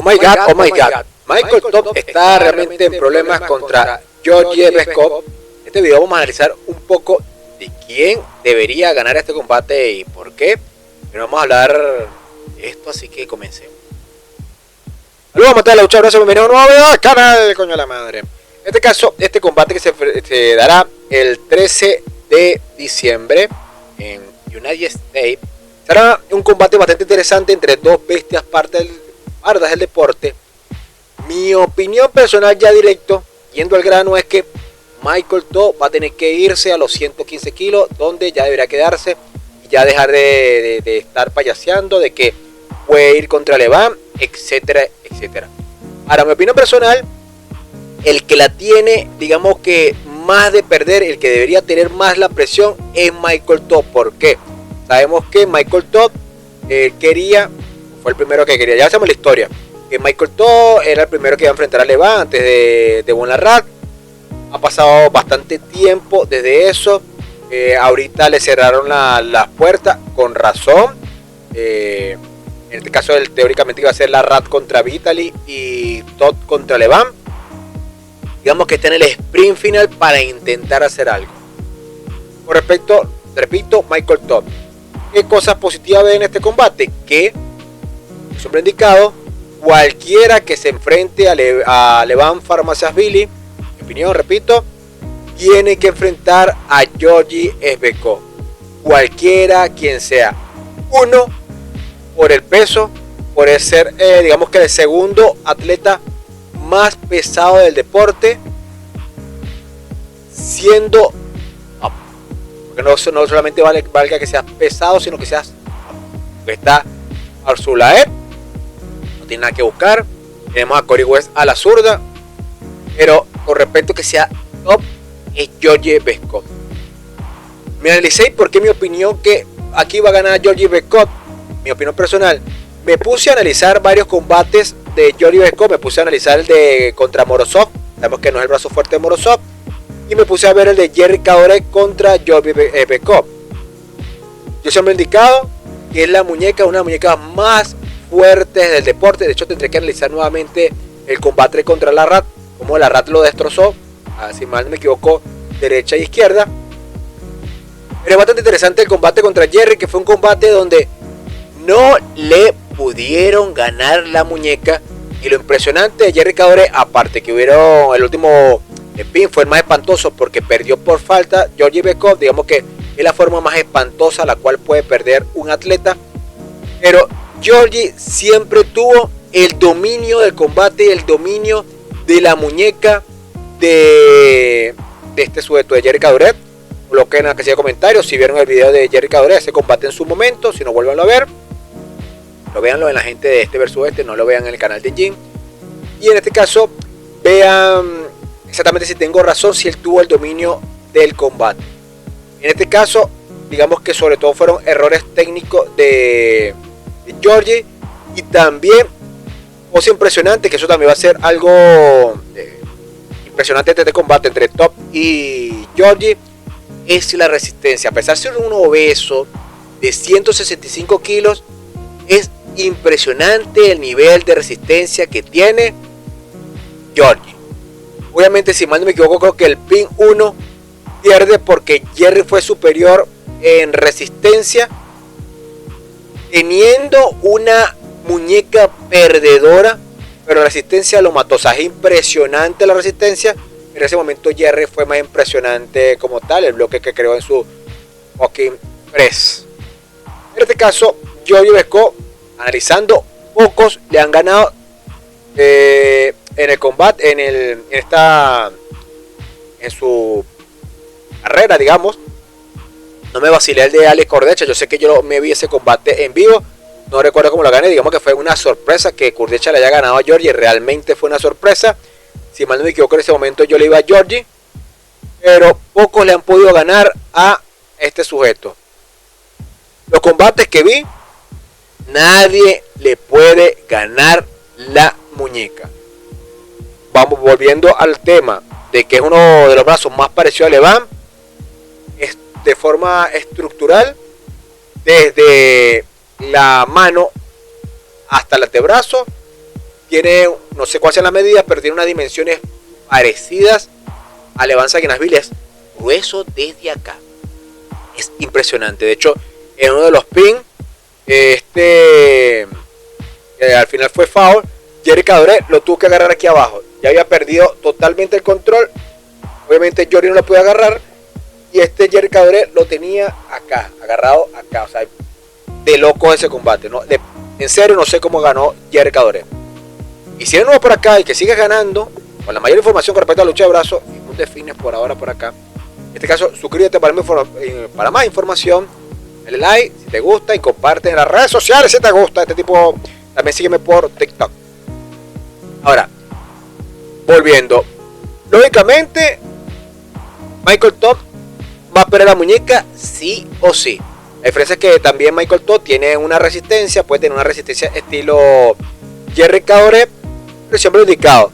Oh my god. Michael Top está realmente en problemas contra Georgi Beskov. En este video vamos a analizar un poco de quién debería ganar este combate y por qué. Pero vamos a hablar de esto, así que comencemos. Saludos a Mateo, muchas gracias, bienvenido a un nuevo video al canal, coño de la madre. En este caso, este combate que se dará el 13 de diciembre en United States será un combate bastante interesante entre dos bestias pardas del deporte. Mi opinión personal ya directo, yendo al grano, es que Michael Top va a tener que irse a los 115 kilos, donde ya deberá quedarse y ya dejar de estar payaseando, de que puede ir contra Levan, etcétera, etcétera. Ahora, mi opinión personal, el que la tiene, digamos que más de perder, el que debería tener más la presión es Michael Top. ¿Por qué? Sabemos que Michael Top fue el primero que quería, ya sabemos la historia, que Michael Top era el primero que iba a enfrentar a Levan antes de Bonlarrat. Ha pasado bastante tiempo desde eso. Ahorita le cerraron las puertas con razón. En este caso, teóricamente iba a ser la Rat contra Vitaly y Todd contra Levan. Digamos que está en el sprint final para intentar hacer algo. Con respecto, repito, Michael Top, ¿qué cosas positivas ve en este combate? Que, siempre indicado, cualquiera que se enfrente a Levan Pharmaceuticals, mi opinión, repito, tiene que enfrentar a Georgi Beskov. Cualquiera, quien sea. Uno, por el peso, por ser, digamos que el segundo atleta más pesado del deporte, siendo, porque no solamente valga que seas pesado, sino que seas, está Arzulaev, no tiene nada que buscar. Tenemos a Corey West a la zurda, pero con respecto a que sea top, es Georgi Beskov. Me analicé porque mi opinión que aquí va a ganar Georgi Beskov. Mi opinión personal, me puse a analizar varios combates de Georgi Beskov. Me puse a analizar el de contra Morozov, sabemos que no es el brazo fuerte de Morozov, y me puse a ver el de Jerry Kadore contra Georgi Beskov. Yo siempre he indicado que es una de las muñecas más fuertes del deporte. De hecho, tendré que analizar nuevamente el combate contra la Rat, como la Rat lo destrozó, si mal no me equivoco, derecha e izquierda. Pero es bastante interesante el combate contra Jerry, que fue un combate donde no le pudieron ganar la muñeca. Y lo impresionante de Jerry Kadore, aparte que hubieron el último pin, fue el más espantoso porque perdió por falta. Georgi Beskov, digamos que es la forma más espantosa a la cual puede perder un atleta. Pero Georgi siempre tuvo el dominio del combate, el dominio de la muñeca de este sujeto de Jerry Kadore. Coloquen en la casilla de comentarios si vieron el video de Jerry Kadore, ese combate en su momento. Si no, vuelvan a ver. Lo veanlo en la gente de este versus este, no lo vean en el canal de Jim. Y en este caso, vean exactamente si tengo razón, si él tuvo el dominio del combate. En este caso, digamos que sobre todo fueron errores técnicos de Georgi. Y también, cosa impresionante, que eso también va a ser algo impresionante de este combate entre Top y Georgi, es la resistencia. A pesar de ser un obeso de 165 kilos, es impresionante el nivel de resistencia que tiene Georgi. Obviamente, si mal no me equivoco, creo que el pin 1 pierde porque Jerry fue superior en resistencia, teniendo una muñeca perdedora, pero la resistencia lo mató. O sea, es impresionante la resistencia. En ese momento Jerry fue más impresionante como tal, el bloque que creó en su fucking press. En este caso, Georgi Beskov, analizando, pocos le han ganado en el combate, en su carrera, digamos. No me vacilé el de Alex Kurdecha. Yo sé que yo me vi ese combate en vivo, no recuerdo cómo lo gané. Digamos que fue una sorpresa que Kurdecha le haya ganado a Georgi. Realmente fue una sorpresa. Si mal no me equivoco, en ese momento yo le iba a Georgi, pero pocos le han podido ganar a este sujeto. Los combates que vi, nadie le puede ganar la muñeca. Vamos volviendo al tema de que es uno de los brazos más parecidos a Levan. Es de forma estructural, desde la mano hasta el antebrazo, tiene, no sé cuáles son las medidas, pero tiene unas dimensiones parecidas a Levan Sanguinasvili. Es grueso desde acá. Es impresionante. De hecho, en uno de los pins, al final fue foul, Jerry Cadore lo tuvo que agarrar aquí abajo. Ya había perdido totalmente el control. Obviamente Jordi no lo puede agarrar. Y Jerry Cadore lo tenía acá, agarrado acá. O sea, de loco ese combate, ¿no? En serio no sé cómo ganó Jerry Cadore. Y si eres nuevo por acá y que sigues ganando, con la mayor información con respecto a la lucha de brazos, y no te fines por ahora por acá. En este caso, suscríbete para más información. Dale like si te gusta y comparte en las redes sociales si te gusta este tipo. También sígueme por TikTok. Ahora, volviendo. Lógicamente, Michael Todd va a perder la muñeca sí o sí. La diferencia es que también Michael Todd tiene una resistencia, puede tener una resistencia estilo Jerry Cadore, pero siempre lo indicado.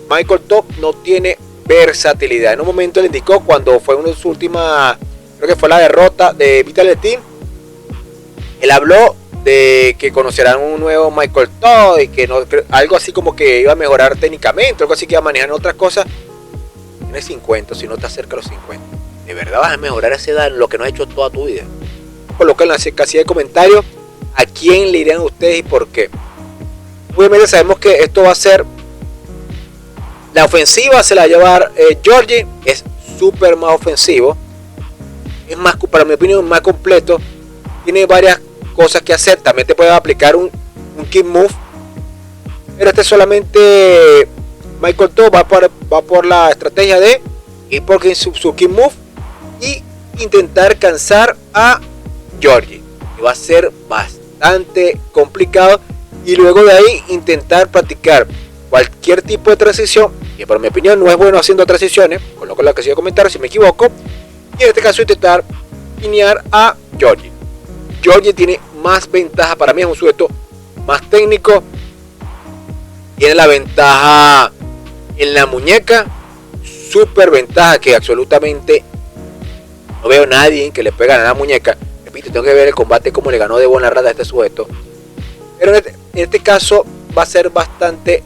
Michael Todd no tiene versatilidad. En un momento le indicó cuando fue una de sus últimas, creo que fue la derrota de Vitality, él habló de que conocerán un nuevo Michael Todd y que no, algo así como que iba a mejorar técnicamente, algo así que iba a manejar otras cosas. Tiene 50, si no te acerca a los 50. ¿De verdad vas a mejorar esa edad en lo que no has hecho toda tu vida? Coloca en la casilla de comentarios a quién le irían ustedes y por qué. Obviamente sabemos que esto va a ser la ofensiva, se la va a llevar Georgie. Es súper más ofensivo, es más, para mi opinión, más completo. Tiene varias cosas que hacer. También te puede aplicar un kick move, pero solamente Michael Todd va por la estrategia de ir por su kick move y intentar cansar a Georgie, que va a ser bastante complicado, y luego de ahí intentar practicar cualquier tipo de transición, que por mi opinión no es bueno haciendo transiciones. Coloco en la casilla de comentarios si me equivoco, y en este caso intentar pinear a Georgie. Georgie tiene más ventaja, para mí es un sujeto más técnico, tiene la ventaja en la muñeca, super ventaja que absolutamente no veo a nadie que le pueda ganar a la muñeca. Repito, tengo que ver el combate como le ganó de buena rata a este sujeto, pero en este caso va a ser bastante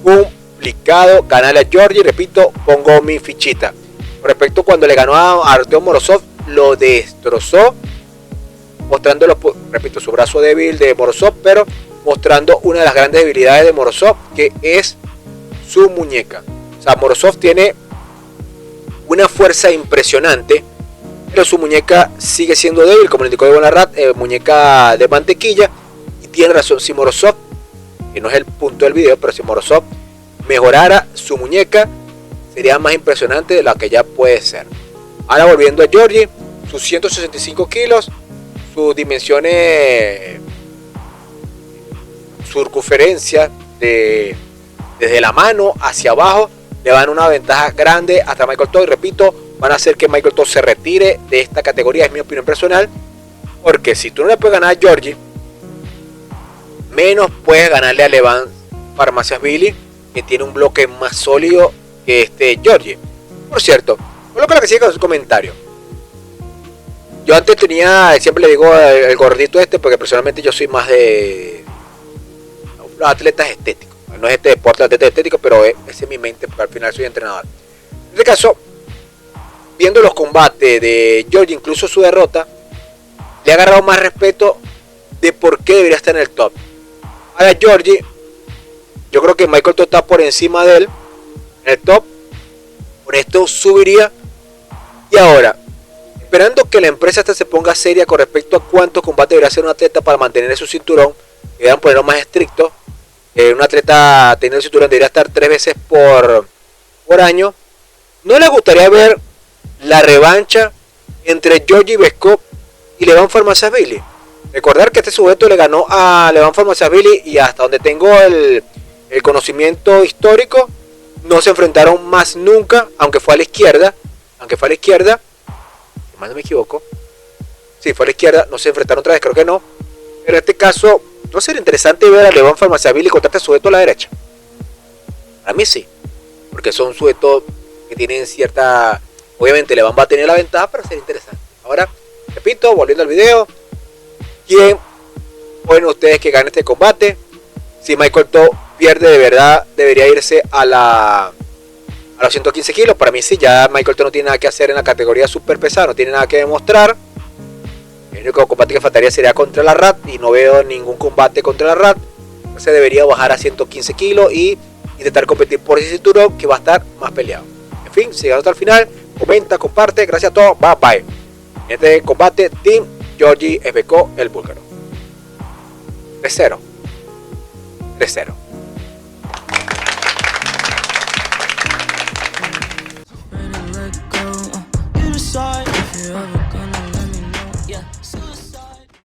complicado ganarle a Georgie. Repito, pongo mi fichita. Con respecto a cuando le ganó a Artem Morozov, lo destrozó, mostrando, repito, su brazo débil de Morozov, pero mostrando una de las grandes debilidades de Morozov, que es su muñeca. O sea, Morozov tiene una fuerza impresionante, pero su muñeca sigue siendo débil, como le indicó de Bonarrat, muñeca de mantequilla. Y tiene razón, si Morozov, que no es el punto del video, pero si Morozov mejorara su muñeca, sería más impresionante de lo que ya puede ser. Ahora volviendo a Georgie, sus 165 kilos, sus dimensiones, su circunferencia desde la mano hacia abajo, le van una ventaja grande hasta Michael Todd. Y repito, van a hacer que Michael Todd se retire de esta categoría, es mi opinión personal, porque si tú no le puedes ganar a Georgie, menos puedes ganarle a Levan Farmaciasvili, que tiene un bloque más sólido que Georgie. Por cierto, coloca la que sigue con su comentario. Yo antes siempre le digo el gordito porque personalmente yo soy más de los atletas estéticos. No es este deporte de atletas estéticos, pero esa es mi mente, porque al final soy entrenador. En este caso, viendo los combates de Georgie, incluso su derrota, le ha agarrado más respeto de por qué debería estar en el top. Ahora Georgie, yo creo que Michael Todd está por encima de él en el top. Por esto subiría. Y ahora, esperando que la empresa se ponga seria con respecto a cuántos combates debería hacer un atleta para mantener su cinturón, que deban ponerlo más estricto. Un atleta teniendo el cinturón debería estar 3 veces por año. ¿No les gustaría ver la revancha entre Georgie Beskov y Levan Farmaciasvili? Recordar que este sujeto le ganó a Levan Farmaciasvili, y hasta donde tengo el conocimiento histórico, no se enfrentaron más nunca, aunque fue a la izquierda, si mal no me equivoco, sí, fue a la izquierda, no se enfrentaron otra vez, creo que no, pero en este caso, no sería interesante ver a Levan Farmaciasvili contra este sujeto a la derecha. A mí sí, porque son sujetos que tienen cierta, obviamente Levan va a tener la ventaja, pero sería interesante. Ahora, repito, volviendo al video, ¿quién pueden ustedes que gane este combate? Si Michael Todd pierde de verdad, debería irse a los 115 kilos. Para mí sí, ya Michael Elton no tiene nada que hacer en la categoría super pesada, no tiene nada que demostrar. El único combate que faltaría sería contra la Rat y no veo ningún combate contra la Rat. Entonces debería bajar a 115 kilos y intentar competir por ese cinturón que va a estar más peleado. En fin, si llegas hasta el final, comenta, comparte, gracias a todos, bye bye. En este combate, Team Georgi Esbekov, el búlgaro. 3-0. 3-0.